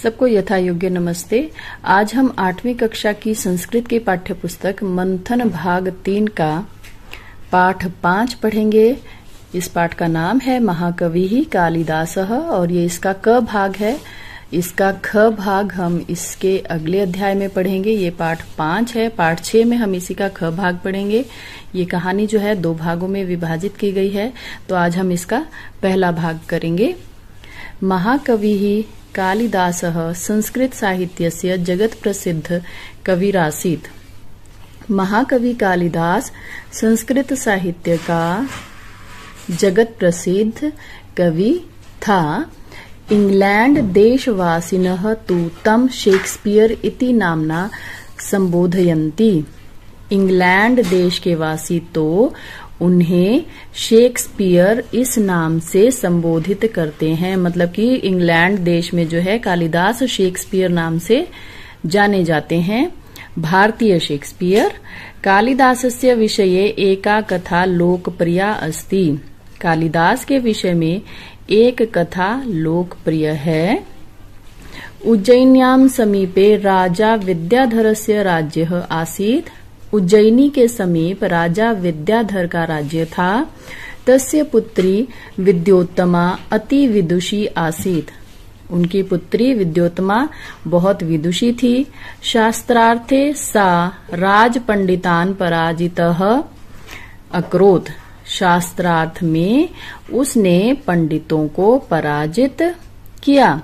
सबको यथा योग्य नमस्ते। आज हम 8वीं कक्षा की संस्कृत की पाठ्य पुस्तक मंथन भाग 3 का पाठ 5 पढ़ेंगे। इस पाठ का नाम है महाकवि कालिदासः और ये इसका क भाग है। इसका ख भाग हम इसके अगले अध्याय में पढ़ेंगे। ये पाठ 5 है। पाठ 6 में हम इसी का ख भाग पढ़ेंगे। ये कहानी जो है 2 भागों में विभाजित की गई है, तो आज हम इसका पहला भाग करेंगे। महाकवि कालिदासः संस्कृत साहित्यस्य जगत प्रसिद्ध कविरासीत्। महाकवि कालिदास संस्कृत साहित्य का जगत प्रसिद्ध कवि था। इंग्लैंड देशवासिनः तु तं शेक्सपियर इति नाम्ना संबोधयन्ति। इंग्लैंड देश के वासी तो उन्हें शेक्सपियर इस नाम से संबोधित करते हैं। मतलब कि इंग्लैंड देश में जो है कालिदास शेक्सपियर नाम से जाने जाते हैं। भारतीय शेक्सपियर। कालिदासस्य विषये एका कथा लोकप्रिया अस्ति। कालिदास के विषय में एक कथा लोकप्रिय है। उज्जैन्यां समीपे राजा विद्याधरस्य राज्यः आसीत्। उज्जैनी के समीप राजा विद्याधर का राज्य था। तस्य पुत्री विद्योत्तमा अति विदुषी आसीत्। उनकी पुत्री विद्योत्तमा बहुत विदुषी थी। शास्त्रार्थे सा राजपंडितान् पराजितः अकरोत्। शास्त्रार्थ में उसने पंडितों को पराजित किया।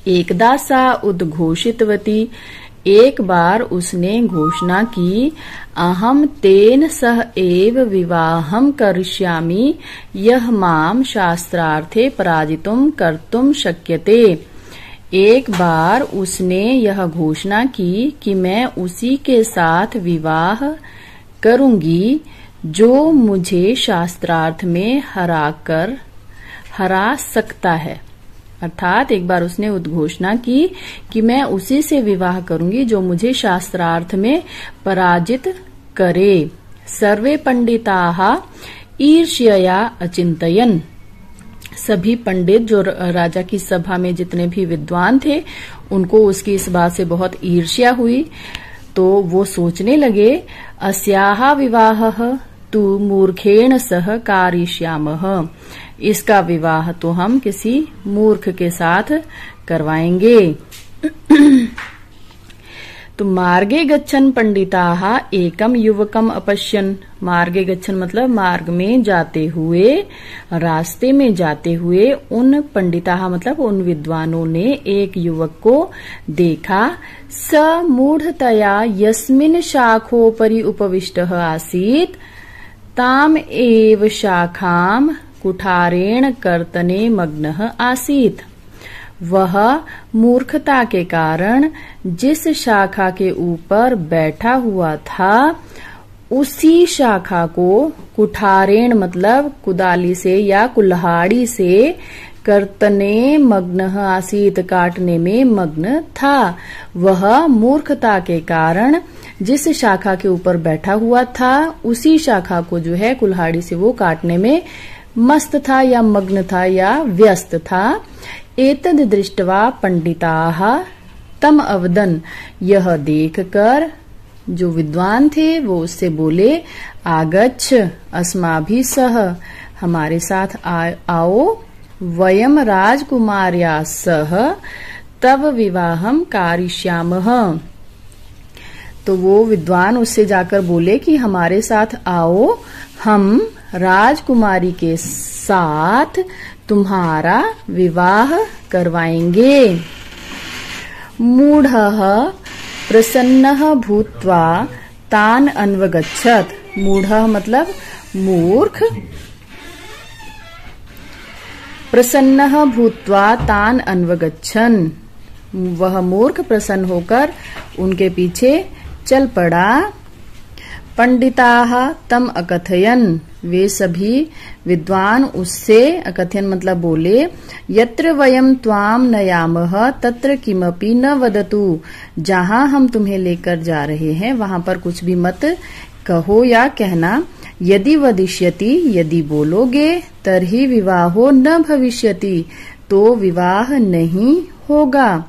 एकदा सा उद्घोषितवती। एक बार उसने घोषणा की, अहम तेन सह एव विवाहं करिष्यामि यह माम शास्त्रार्थे पराजितुम कर्तुम शक्यते। एक बार उसने यह घोषणा की कि मैं उसी के साथ विवाह करूंगी जो मुझे शास्त्रार्थ में हरा सकता है। अर्थात एक बार उसने उद्घोषणा की कि मैं उसी से विवाह करूंगी जो मुझे शास्त्रार्थ में पराजित करे। सर्वे पंडिताः ईर्ष्यया अचिंतयन्। सभी पंडित जो राजा की सभा में जितने भी विद्वान थे उनको उसकी इस बात से बहुत ईर्ष्या हुई, तो वो सोचने लगे, अस्याः विवाहः तु मूर्खेण सह कारिष्यामः। इसका विवाह तो हम किसी मूर्ख के साथ करवाएंगे। तो मार्गे गच्छन् पंडिताः एकम युवकम अपश्यन्। मार्गे गच्छन् मतलब मार्ग में जाते हुए, रास्ते में जाते हुए उन पंडिताः मतलब उन विद्वानों ने एक युवक को देखा। स मूढ़तया यस्मिन् शाखोपरि उपविष्टः आसीत् ताम एव शाखाम कुठारेण कर्तने मग्नः आसीत्। वह मूर्खता के कारण जिस शाखा के ऊपर बैठा हुआ था उसी शाखा को कुठारेण मतलब कुदाली से या कुल्हाड़ी से कर्तने मग्नः आसीत् काटने में मग्न था। वह मूर्खता के कारण जिस शाखा के ऊपर बैठा हुआ था उसी शाखा को जो है कुल्हाड़ी से वो काटने में मस्त था या मग्न था या व्यस्त था। एतद् दृष्ट्वा पंडिताः तम अवदन्। यह देखकर जो विद्वान थे वो उससे बोले, आगच्छ अस्माभिः सह, हमारे साथ आओ, वयम राजकुमार्या सह तव विवाहम कारिष्यामः। तो वो विद्वान उससे जाकर बोले कि हमारे साथ आओ, हम राजकुमारी के साथ तुम्हारा विवाह करवाएंगे। मूढ़ः प्रसन्नः भूत्वा तान् अन्वगच्छत्। मूढ़ः मतलब मूर्ख। प्रसन्नः भूत्वा तान् अन्वगच्छन्। वह मूर्ख प्रसन्न होकर उनके पीछे चल पड़ा। पंडिताः तम अकथयन्। वे सभी विद्वान उससे अकथयन मतलब बोले, यत्र वयम त्वाम नयामः तत्र किमपि न वदतु। जहाँ हम तुम्हें लेकर जा रहे हैं वहाँ पर कुछ भी मत कहो या कहना। यदि वदिष्यति, यदि बोलोगे, तर्हि विवाहो न भविष्यति, तो विवाह नहीं होगा।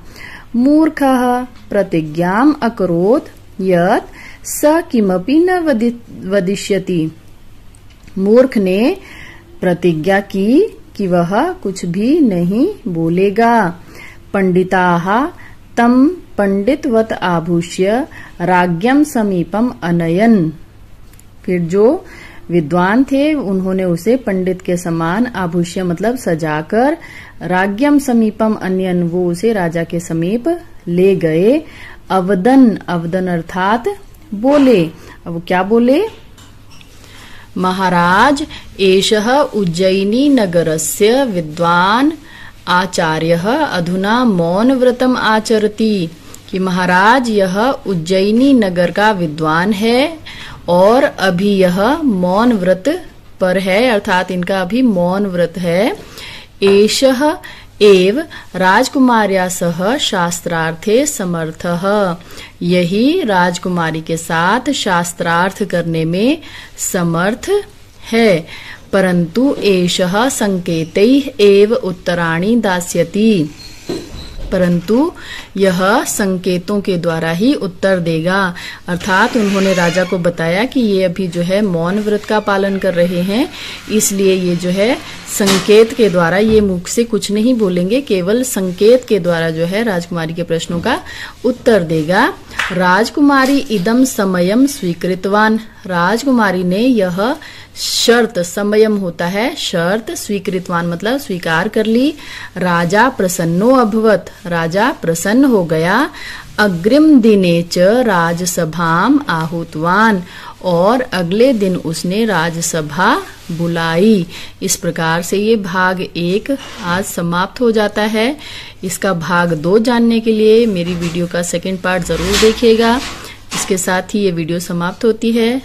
मूर्खः प्रतिज्ञाम् अकरोत् यत् स किमपि न वदिष्यति। मूर्ख ने प्रतिज्ञा की कि वह कुछ भी नहीं बोलेगा। पंडिताः तम पंडितवत आभूष्य राज्ञम् समीपम अनयन। फिर जो विद्वान थे उन्होंने उसे पंडित के समान आभूष्य मतलब सजाकर राज्ञम् समीपम अनयन, वो उसे राजा के समीप ले गए। अवदन, अवदन अर्थात बोले। अब वो क्या बोले? महाराज एषः उज्जयिनी नगरस्य विद्वान आचार्यः अधुना मौन व्रतम आचरति। कि महाराज यह उज्जयिनी नगर का विद्वान है और अभी यह मौन व्रत पर है, अर्थात इनका अभी मौन व्रत है। एषः एव राजकुमार्या सह शास्त्रार्थे समर्थः। यही राजकुमारी के साथ शास्त्रार्थ करने में समर्थ है। परंतु एषः संकेतैः एव उत्तराणि दास्यति। परंतु यह संकेतों के द्वारा ही उत्तर देगा। अर्थात उन्होंने राजा को बताया कि ये अभी जो है मौन व्रत का पालन कर रहे हैं, इसलिए ये जो है संकेत के द्वारा, ये मुख से कुछ नहीं बोलेंगे, केवल संकेत के द्वारा जो है राजकुमारी के प्रश्नों का उत्तर देगा। राजकुमारी इदम समयम स्वीकृतवान। राजकुमारी ने यह शर्त, समयम होता है शर्त, स्वीकृतवान मतलब स्वीकार कर ली। राजा प्रसन्नो अभवत। राजा प्रसन्न हो गया। अग्रिम दिने च राजसभाम आहूतवान। और अगले दिन उसने राजसभा बुलाई। इस प्रकार से ये भाग 1 आज समाप्त हो जाता है। इसका भाग 2 जानने के लिए मेरी वीडियो का सेकंड पार्ट जरूर देखिएगा। इसके साथ ही ये वीडियो समाप्त होती है।